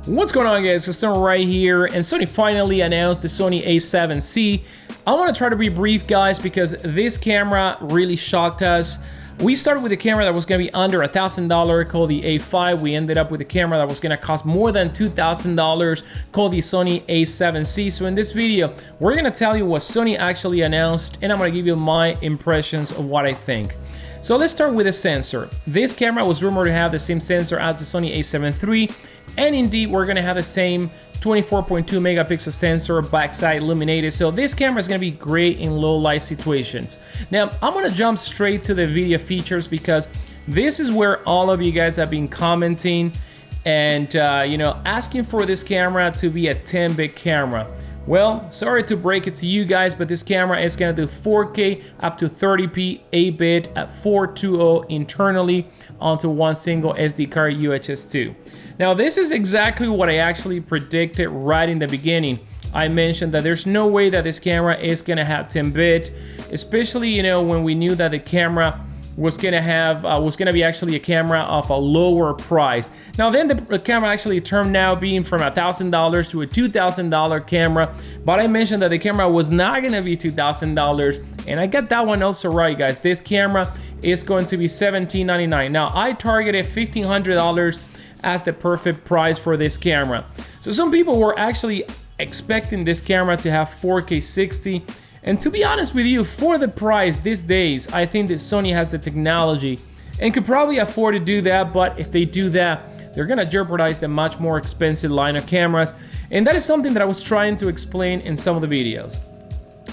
What's going on, guys? It's Sony right here, and Sony finally announced the Sony A7C. I want to try to be brief, guys, because this camera really shocked us. We started with a camera that was going to be under $1,000 called the A5. We ended up with a camera that was going to cost more than $2,000 called the Sony A7C. So in this video, we're going to tell you what Sony actually announced, and I'm going to give you my impressions of what I think. So let's start with the sensor. This camera was rumored to have the same sensor as the Sony A7 III, and indeed we're gonna have the same 24.2 megapixel sensor, backside illuminated. So this camera is gonna be great in low light situations. Now I'm gonna jump straight to the video features because this is where all of you guys have been commenting and asking for this camera to be a 10-bit camera. Well, sorry to break it to you guys, but this camera is gonna do 4K up to 30p 8-bit at 420 internally onto one single SD card UHS 2. Now this is exactly what I actually predicted right in the beginning. I mentioned that there's no way that this camera is gonna have 10-bit, especially when we knew that the camera was gonna be actually a camera of a lower price. Now then the camera actually turned out being from $1,000 to a $2,000 camera, but I mentioned that the camera was not gonna be $2,000, and I got that one also right, guys. This camera is going to be $1,799. Now I targeted $1,500 as the perfect price for this camera. So some people were actually expecting this camera to have 4K 60. And to be honest with you, for the price these days, I think that Sony has the technology and could probably afford to do that. But if they do that, they're gonna jeopardize the much more expensive line of cameras. And that is something that I was trying to explain in some of the videos.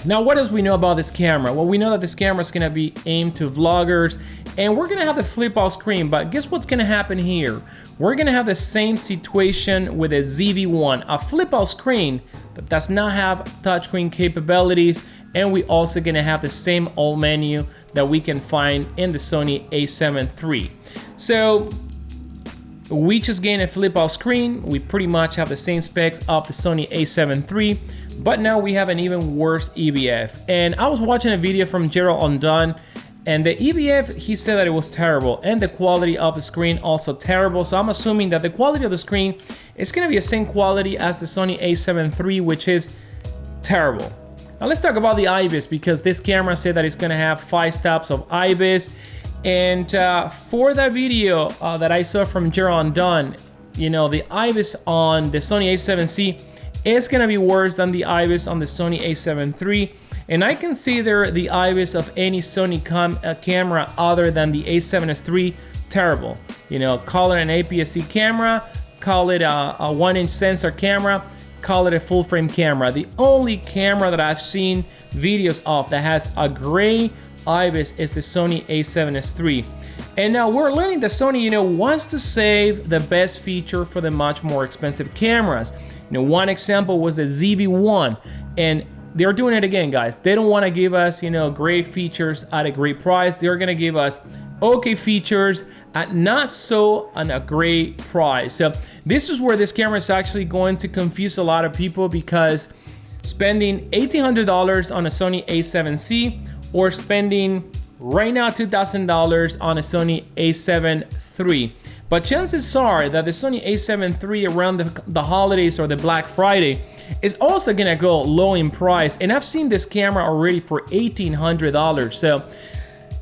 Now, what else we know about this camera? Well, we know that this camera is gonna be aimed to vloggers, and we're gonna have the flip out screen, but guess what's gonna happen here? We're gonna have the same situation with a ZV-1, a flip out screen that does not have touchscreen capabilities, and we also gonna have the same alt menu that we can find in the Sony A7 III. So we just gained a flip out screen. We pretty much have the same specs of the Sony A7 III, but now we have an even worse EVF. And I was watching a video from Gerald Undone, and the EVF, he said that it was terrible, and the quality of the screen also terrible. So I'm assuming that the quality of the screen is gonna be the same quality as the Sony A7 III, which is terrible. Now let's talk about the IBIS, because this camera said that it's gonna have 5 stops of IBIS. And for that video that I saw from Gerald Undone, the IBIS on the Sony A7C is gonna be worse than the IBIS on the Sony A7 III. And I consider the IBIS of any Sony camera other than the A7S III terrible. Call it an APS-C camera, call it a 1-inch sensor camera, call it a full frame camera. The only camera that I've seen videos of that has a gray IBIS is the Sony A7S III. And now we're learning that Sony, wants to save the best feature for the much more expensive cameras. One example was the ZV-1, and they're doing it again, guys. They don't want to give us, great features at a great price. They're gonna give us okay features at not so on a great price. So this is where this camera is actually going to confuse a lot of people, because spending $1,800 on a Sony A7C or spending right now $2,000 on a Sony A7 III. But chances are that the Sony A7 III around the holidays or the Black Friday is also gonna go low in price. And I've seen this camera already for $1,800. So,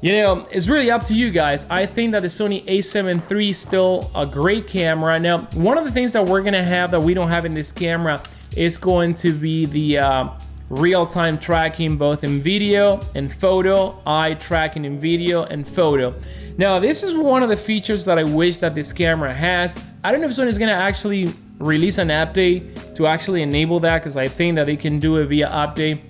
it's really up to you guys. I think that the Sony A7 III is still a great camera. Now, one of the things that we're gonna have that we don't have in this camera is going to be the real-time tracking, both in video and photo, eye tracking in video and photo. Now, this is one of the features that I wish that this camera has. I don't know if Sony's gonna actually release an update to actually enable that, because I think that they can do it via update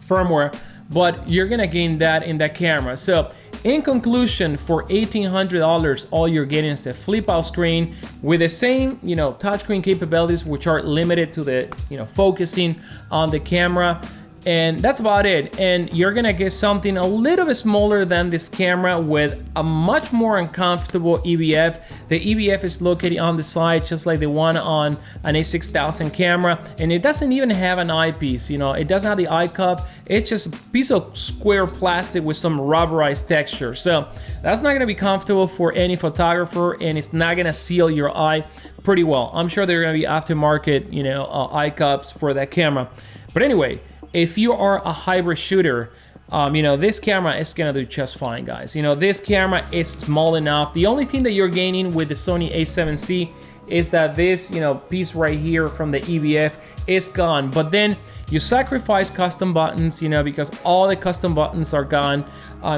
firmware, but you're gonna gain that in that camera. So in conclusion, for $1,800, all you're getting is a flip out screen with the same, touchscreen capabilities, which are limited to the, focusing on the camera. And that's about it. And you're gonna get something a little bit smaller than this camera with a much more uncomfortable EVF. The EVF is located on the side, just like the one on an A6000 camera. And it doesn't even have an eyepiece, you know, it doesn't have the eye cup. It's just a piece of square plastic with some rubberized texture. So that's not gonna be comfortable for any photographer, and it's not gonna seal your eye pretty well. I'm sure there are gonna be aftermarket, you know, eye cups for that camera. But anyway, if you are a hybrid shooter, you know, this camera is gonna do just fine, guys. You know, this camera is small enough. The only thing that you're gaining with the Sony A7C is that this, you know, piece right here from the EVF is gone. But then you sacrifice custom buttons, you know, because all the custom buttons are gone.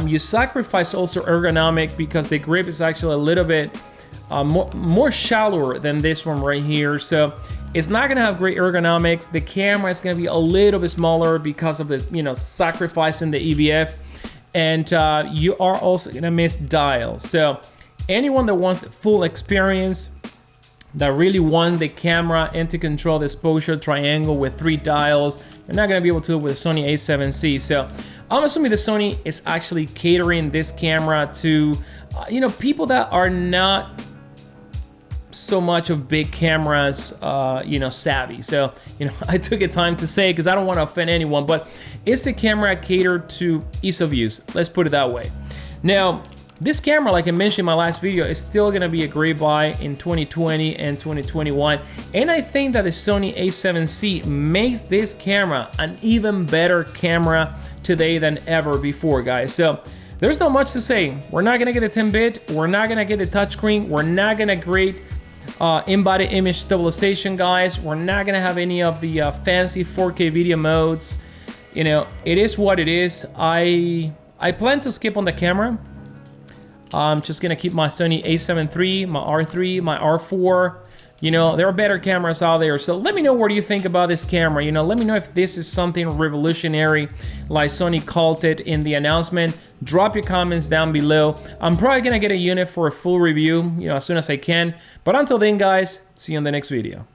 You sacrifice also ergonomic because the grip is actually a little bit more shallower than this one right here. So it's not gonna have great ergonomics. The camera is gonna be a little bit smaller because of the, you know, sacrificing the EVF. And you are also gonna miss dials. So anyone that wants the full experience, that really want the camera and to control the exposure triangle with 3 dials, you're not gonna be able to do it with the Sony A7C. So I'm assuming the Sony is actually catering this camera to, you know, people that are not so much of big cameras, you know, savvy. So, you know, I took the time to say, because I don't want to offend anyone, but it's the camera catered to ease of use. Let's put it that way. Now, this camera, like I mentioned in my last video, is still gonna be a great buy in 2020 and 2021. And I think that the Sony A7C makes this camera an even better camera today than ever before, guys. So there's not much to say. We're not gonna get a 10-bit, we're not gonna get a touchscreen, we're not gonna get in-body image stabilization, guys. We're not gonna have any of the fancy 4K video modes. You know, it is what it is. I plan to skip on the camera. I'm just gonna keep my Sony A7 III, my R3, my R4. You know, there are better cameras out there. So let me know what you think about this camera. You know, let me know if this is something revolutionary like Sony called it in the announcement. Drop your comments down below. I'm probably gonna get a unit for a full review, you know, as soon as I can. But until then, guys, see you in the next video.